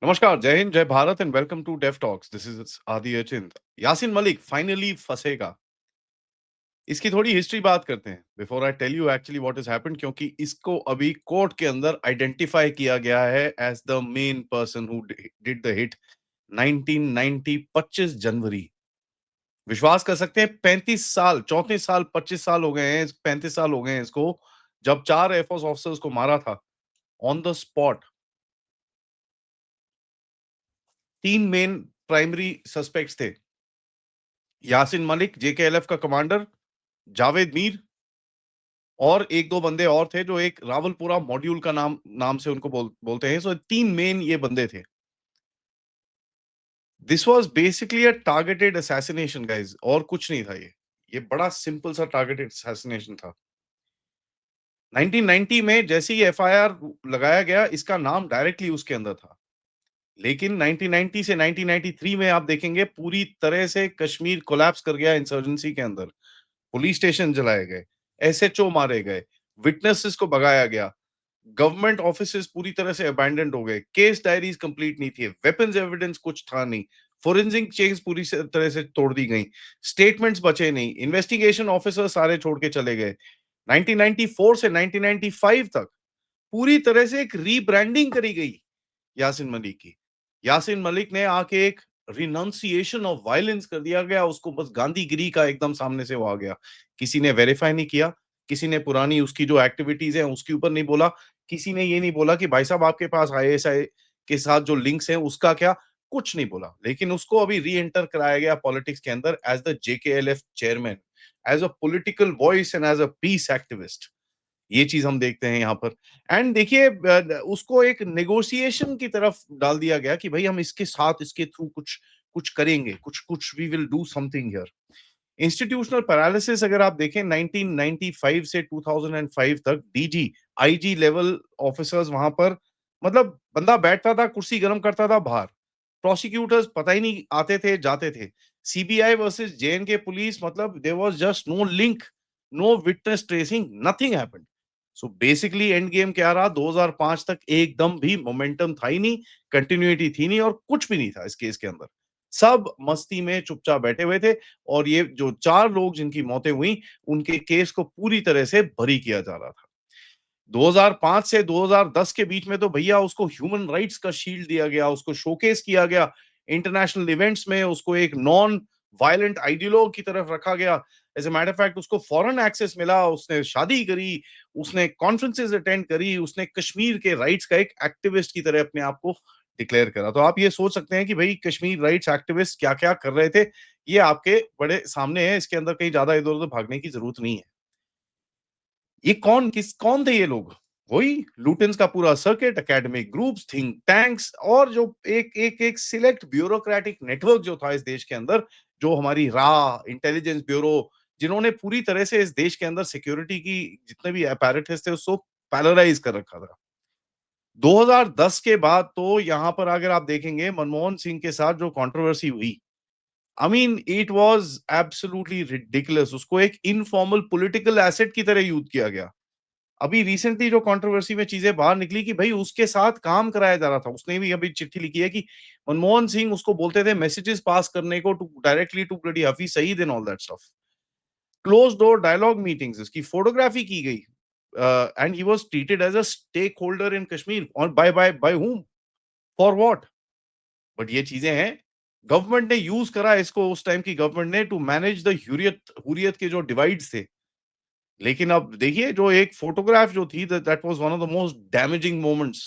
नमस्कार, जय हिंद, जय Bharat and welcome to Dev talks. This is Adi Achint. Yasin Malik finally फंसेगा। इसकी थोड़ी हिस्ट्री बात करते हैं before I tell you actually what has happened, क्योंकि इसको अभी कोर्ट के अंदर आइडेंटिफाई किया गया है as the main person who did the hit 1990 25 जनवरी। विश्वास कर सकते हैं 35 साल, 34 साल, 25 साल हो गए हैं, 35 साल हो गए हैं इसको, जब 4 एयरफोर्स ऑफिसर्स को मारा था on the spot. 3 main primary suspects थे। यासिन मलिक जेकेएलएफ का कमांडर, जावेद मीर और 1-2 बंदे और थे जो एक रावलपुरा मॉड्यूल का नाम नाम से उनको बोलते हैं। सो 3 मेन ये बंदे थे। This was basically a targeted assassination guys, और कुछ नहीं था ये। ये बड़ा सिंपल सा टारगेटेड असैसिनेशन था। 1990 में जैसे ही एफआईआर लगाया गया, इसका नाम डायरेक्टली उसके अंदर था। लेकिन 1990 से 1993 में आप देखेंगे पूरी तरह से कश्मीर कोलैप्स कर गया इंसर्जेंसी के अंदर। पुलिस स्टेशन जलाए गए, एसएचओ मारे गए, विटनेसेस को भगाया गया, गवर्नमेंट ऑफिसेस पूरी तरह से अबैंडन्ड हो गए, केस डायरीज कंप्लीट नहीं थी, वेपन्स एविडेंस कुछ था नहीं, फोरेंसिक चेन्स पूरी तरह से तोड़ दी गई, स्टेटमेंट्स बचे नहीं, इन्वेस्टिगेशन ऑफिसर सारे छोड़ के चले गए। 1994 से 1995 तक पूरी तरह से एक रीब्रांडिंग करी गई यासिन मलिक की। यासिन मलिक ने आके एक रिनाउंसिएशन ऑफ वायलेंस कर दिया गया, उसको बस गांधीगिरी का एकदम सामने से वो आ गया। किसी ने वेरीफाई नहीं किया, किसी ने पुरानी उसकी जो एक्टिविटीज़ हैं उसके ऊपर नहीं बोला, किसी ने ये नहीं बोला कि भाई साहब आपके पास आईएसआई के साथ जो लिंक्स हैं उसका क्या, कुछ नहीं बोला। लेकिन उसको अभी री-एंटर कराया गया पॉलिटिक्स के अंदर as the JKLF chairman, as a political voice and as a peace activist. ये चीज़ हम देखते हैं यहाँ पर। एंड देखिए उसको एक नेगोशिएशन की तरफ डाल दिया गया कि भाई हम इसके साथ इसके थ्रू कुछ कुछ करेंगे, कुछ कुछ we will do something here. Institutional paralysis अगर आप देखें 1995 से 2005 तक डीजी, आईजी लेवल ऑफिसर्स वहां पर, मतलब बंदा बैठता था, कुर्सी गर्म करता था बाहर। प्रोसिक्यूटर्स पता ही नहीं आते थे, जाते थे। सीबीआई वर्सेस जेएनके पुलिस, मतलब there was just no link, no witness tracing, nothing happened. So basically end game क्या रहा, 2005 तक एकदम भी मोमेंटम था ही नहीं, कंटिन्यूटी थी नहीं और कुछ भी नहीं था इस केस के अंदर। सब मस्ती में चुपचाप बैठे हुए थे और ये जो 4 लोग जिनकी मौतें हुई, उनके केस को पूरी तरह से बरी किया जा रहा था। 2005 से 2010 के बीच में तो भैया उसको ह्यूमन राइट्स का शील्ड दिया गया, उसको शोकेस किया गया, इंटरनेशनल इवेंट्स में उसको एक नॉन वायलेंट आइडियोलॉग की तरफ रखा गया। As a matter of fact उसको फॉरेन एक्सेस मिला, उसने शादी करी, उसने कॉन्फ्रेंसेस अटेंड करी, उसने कश्मीर के राइट्स का एक एक्टिविस्ट की तरह अपने आप को डिक्लेयर करा। तो आप ये सोच सकते हैं कि भई कश्मीर राइट्स एक्टिविस्ट क्या-क्या कर रहे थे, ये आपके बड़े सामने है, इसके अंदर कहीं ज़्यादा इधर-उधर भागने की ज़रूरत नहीं है। ये कौन थे ये लोग? वही लुटेन्स का पूरा circuit, academic groups, think tanks और जो एक सिलेक्ट ब्यूरोक्रेटिक नेटवर्क जो था इस देश के अंदर, जो हमारी इंटेलिजेंस ब्यूरो, जिन्होंने पूरी तरह से इस देश के अंदर सिक्योरिटी की जितने भी apparatus थे उसको पैरालाइज़ कर रखा था। 2010 के बाद तो यहाँ पर अगर आप देखेंगे मनमोहन सिंह के साथ जो कंट्रोवर्सी हुई, I mean it was absolutely ridiculous. उसको एक इनफॉर्मल पॉलिटिकल एसेट की तरह यूज़ किया गया। अभी रिसेंटली जो कंट्रोवर्सी में चीजें बाहर निकली कि भाई उसके साथ काम कराया जा रहा था। उसने भी अभी चिट्ठी लिखी है कि मनमोहन सिंह उसको बोलते थे मैसेजेस पास करने को to directly to bloody Hafiz Saeed and all that stuff. Close door dialogue meetings, इसकी फोटोग्राफी की गई and he was treated as a stakeholder in Kashmir और by whom, for what? But ये चीजें हैं, गवर्नमेंट ने यूज करा इसको, उस टाइम की गवर्नमेंट ने, to manage the Hurriyat Hurriyat के जो डिवाइड्स थे। लेकिन अब देखिए जो एक फोटोग्राफ जो थी, that was one of the most damaging moments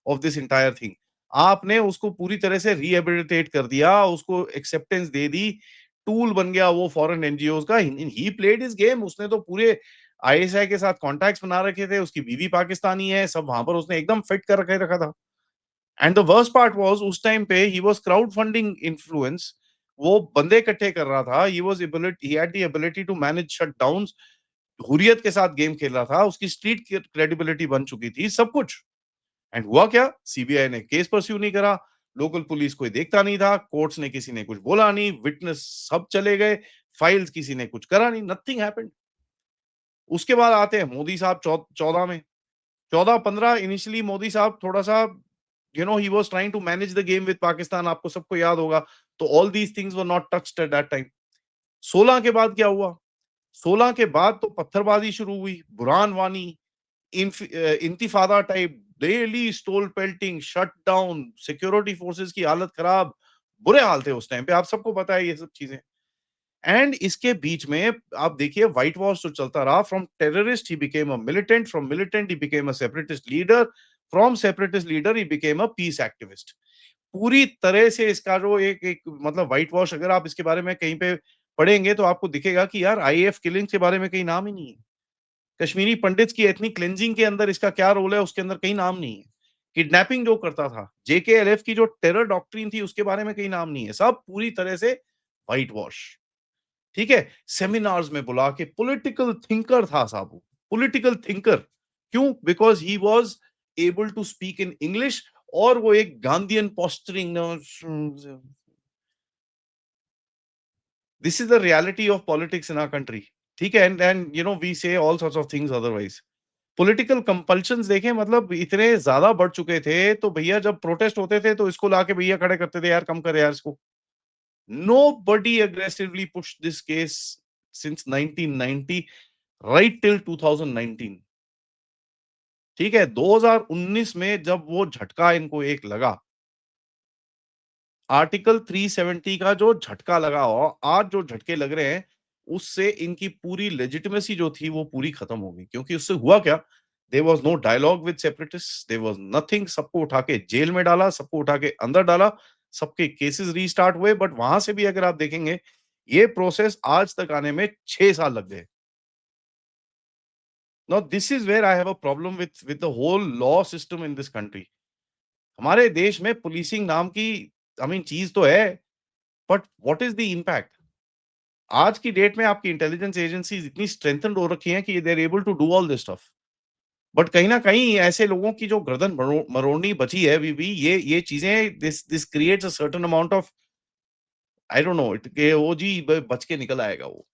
of this entire thing. आपने उसको पूरी तरह से रिहैबिलिटेट कर दिया, उसको एक्सेप्टेंस दे दी, टूल बन गया वो फॉरेन एनजीओज़ का। He played his game. उसने तो पूरे आईएसआई के साथ कॉन्टैक्ट्स बना रखे थे, उसकी बीवी पाकिस्तानी है, सब वहाँ पर उसने एकदम फिट कर रखे रखा था। And the worst part was उस टाइम पे ही वाज़ क्राउड फंडिंग इन्फ्लुएंस, वो बंदे इकट्ठे कर रहा था, he had the ability to manage shutdowns, Hurriyat के साथ गेम खेल रहा था, उसकी स्ट्रीट क्रेडिबिलिटी बन चुकी थी, सब कुछ। एंड हुआ क्या? सीबीआई ने केस परस्यू नहीं करा, लोकल पुलिस कोई देखता नहीं था, कोर्ट्स ने किसी ने कुछ बोला नहीं, विटनेस सब चले गए, फाइल्स किसी ने कुछ करा नहीं, नथिंग हैपेंड। उसके बाद आते हैं मोदी साहब 14 में, 14-15 इनिशियली मोदी साहब थोड़ा-सा he was trying to manage the game with Pakistan, आपको सबको याद होगा। तो all these things were not touched at that time. 16 के बाद क्या हुआ? 16 के बाद तो पत्थरबाजी शुरू हुई, बुरहान वानी, इंतिफादा type, daily stone pelting, shutdown, security forces की हालत खराब, बुरे हाल थे उस टाइम पे, आप सबको पता है ये सब चीज़ें। एंड इसके बीच में आप देखिए व्हाइट वॉश जो चलता रहा, from terrorist he became a militant, from militant he became a separatist leader, from separatist leader he became a peace activist. पूरी तरह से इसका जो एक एक मतलब व्हाइट वॉश, अगर आप इसके बारे में कहीं पे पढ़ेंगे तो आपको दिखेगा कि यार आईएएफ किलिंग्स के बारे में कहीं नाम ही नहीं है। कश्मीरी पंडित्स की एथनिक क्लेंजिंग के अंदर इसका क्या रोल है, उसके अंदर कहीं नाम नहीं है। किडनैपिंग जो करता था, जेकेएलएफ की जो टेरर डॉक्ट्रिन थी, उसके बारे में कहीं नाम नहीं है। सब पूरी तरह से व्हाइट वॉश। ठीक है? सेमिनार्स में बुला के पॉलिटिकल थिंकर था साहब वो, पॉलिटिकल थिंकर। क्यों? Because he was able to speak in English, और वो एक Gandhian posturing, this is the reality of politics in our country. ठीक है? And we say all sorts of things otherwise. Political compulsions देखें, मतलब इतने ज़्यादा बढ़ चुके थे, तो भैया जब प्रोटेस्ट होते थे तो इसको लाके भैया खड़े करते थे, यार कम कर यार इसको। Nobody aggressively pushed this case since 1990 right till 2019। ठीक है? 2019 में जब वो झटका इनको एक लगा, आर्टिकल 370 का जो झटका लगा हो, आज जो झटके लग रहे हैं, उससे इनकी पूरी लेजिटिमेसी जो थी वो पूरी खत्म हो गई। क्योंकि उससे हुआ क्या? There was no dialogue with separatists, there was nothing. सबको उठा के जेल में डाला, सबको उठा के अंदर डाला, सबके केसेस रीस्टार्ट हुए। बट वहां से भी अगर आप देखेंगे, ये प्रोसेस आज तक आने में 6 साल लग गए। Now this is where I have a problem with the whole law system in this country. हमारे देश में पुलिसिंग नाम की चीज तो है, but what is the impact? आज की डेट में आपकी इंटेलिजेंस एजेंसीज इतनी स्ट्रेंथेंड हो रखी हैं कि they are able to do all this stuff. But कहीं न कहीं ऐसे लोगों की जो गर्दन मरोड़नी बची है अभी भी, ये चीज़ें, this this creates a certain amount of, I don't know it, कि वो जी ब बच के निकल आएगा वो।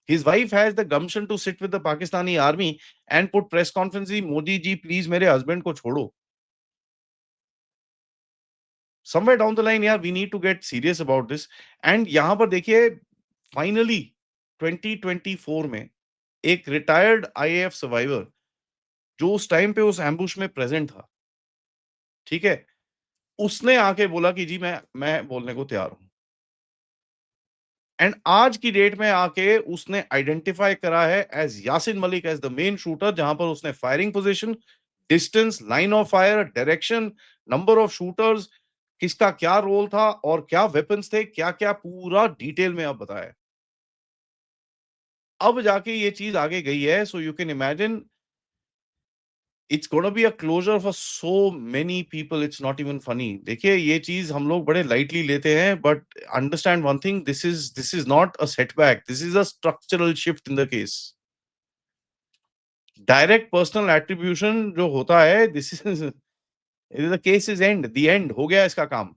His wife has the gumption to sit with the Pakistani army and put press conference, Modi ji please मेरे हस्बैंड को छोड़ो। समवेयर डाउन द लाइन यार we need to get serious about this. And यहाँ पर देखिए, फाइनली 2024 में एक रिटायर्ड आईएएफ सर्वाइवर, जो उस टाइम पे उस एम्बुश में प्रेज़ेंट था, ठीक है? उसने आके बोला कि जी मैं बोलने को तैयार हूँ। एंड आज की डेट में आके उसने आइडेंटिफाई करा है as Yasin Malik as the main shooter, जहाँ पर उसने firing position, distance, line of fire, direction, number of shooters, किसका क्या रोल था और क्या वेपन्स थे, क्या-क्या पूरा डिटेल में अब बताया है। अब जाके ये चीज़ आगे गई है, so you can imagine it's gonna be a closure for so many people, it's not even funny. देखिए, ये चीज़ हम लोग बड़े लाइटली लेते हैं, but understand one thing, this is not a setback, this is a structural shift in the case. Direct personal attribution जो होता है, this is the case is end, the end हो गया इसका काम।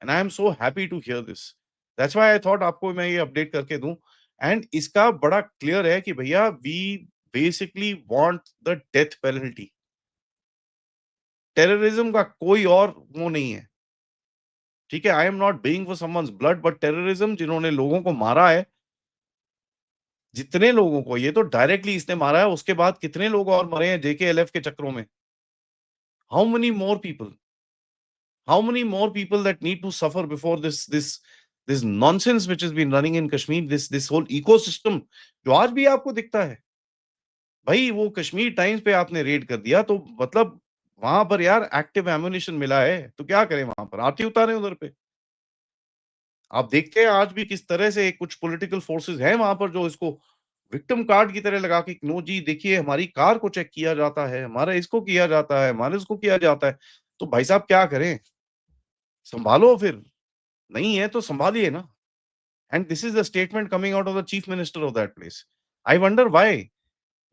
And I am so happy to hear this. That's why I thought आपको मैं ये अपडेट करके दूँ। एंड इसका बड़ा क्लियर है कि भैया we basically want the death penalty. Terrorism का कोई और वो नहीं है। ठीक है? I am not being for someone's blood, but terrorism जिन्होंने लोगों को मारा है, जितने लोगों को, ये तो डायरेक्टली इसने मारा है, उसके बाद कितने लोग और मरे हैं जेकेएलएफ के चक्करों में? How many more people? How many more people that need to suffer before this nonsense which has been running in Kashmir, this whole ecosystem जो आज भी आपको दिखता है। भाई वो कश्मीर टाइम्स पे आपने रेड कर दिया, तो मतलब वहाँ पर यार एक्टिव एम्युनिशन मिला है, तो क्या करें वहाँ पर? आते उतारें उधर पे। आप देखते हैं आज भी किस तरह से कुछ पॉलिटिकल फोर्सेस हैं वहाँ पर, जो इसको विक्टिम कार्ड की तरह लगा के, नो जी देखिए हमारी कार को चेक किया जाता है, हमारा इसको किया जाता है, हमारे इसको किया जाता है। तो भाई साहब क्या करें? सँभालो फिर, नहीं है तो सँभालिए ना। And this is the statement coming out of the chief minister of that place. I wonder why?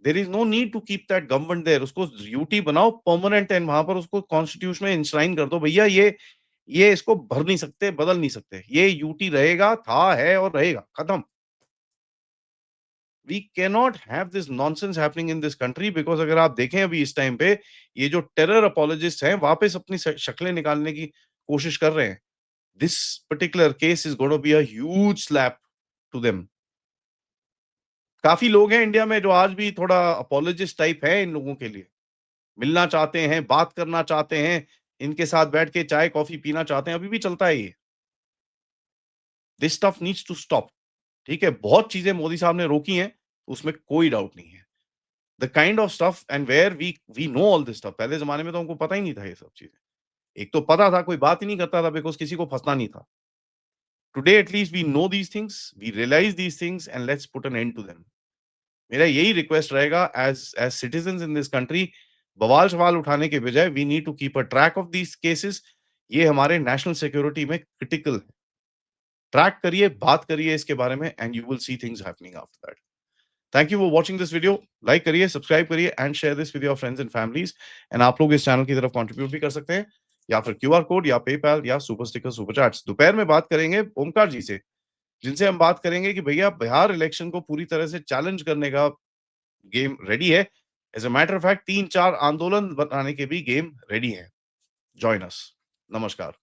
There is no need to keep that government there. उसको यूटी बनाओ परमानेंट, एंड वहाँ पर उसको कॉन्स्टिट्यूशन में एंश्राइन कर दो, भैया ये इसको भर नहीं सकते, बदल नहीं सकते। ये यूटी रहेगा, था, है और रहेगा, खत्म। We can not have this nonsense happening in this country because अगर आप देखें अभी इस टाइम पे ये जो टेरर अपोलोजिस्ट हैं वापस अपनी शक्लें निकालने की कोशिश कर रहे हैं। This particular case is gonna be a huge slap to them. काफी लोग हैं इंडिया में जो आज भी थोड़ा अपोलोजिस्ट टाइप है इन लोगों के लिए, मिलना चाहते हैं, बात करना चाहते हैं, इनके साथ बैठ के चाय कॉफी पीना चाहते हैं, अभी भी चलता है ये। This stuff needs to stop. ठीक है, बहुत चीजें मोदी साहब ने रोकी हैं, उसमें कोई डाउट नहीं है। The kind of stuff and where we know all this stuff, पहले जमाने में तो हमको पता ही नहीं था ये सब चीजें। एक तो पता था, कोई बात ही नहीं करता था बिकॉज़ किसी को फँसना नहीं था। Today at least we know these things, we realise these things and let's put an end to them. मेरा यही रिक्वेस्ट रहेगा as as citizens in this country, बवाल-शवाल उठाने के बजाय we need to keep a track of these cases. ये हमारे national security में क्रिटिकल है। ट्रैक करिए, बात करिए इसके बारे में and you will see things happening after that. Thank you for watching this video. Like करिए, सब्सक्राइब करिए and share this with your friends and families. And आप लोग इस चैनल की तरफ कंट्रीब्यूट भी कर सकते हैं, या फिर क्यूआर कोड या पेपैल या सुपर स्टिकर, सुपर चैट्स। दोपहर में बात करेंगे ओमकार जी से, जिनसे हम बात करेंगे कि भैया बिहार इलेक्शन को पूरी तरह से चैलेंज करने का गेम रेडी है। As a matter of fact 3-4 आंदोलन बनाने के भी गेम रेडी है। Join us. नमस्कार।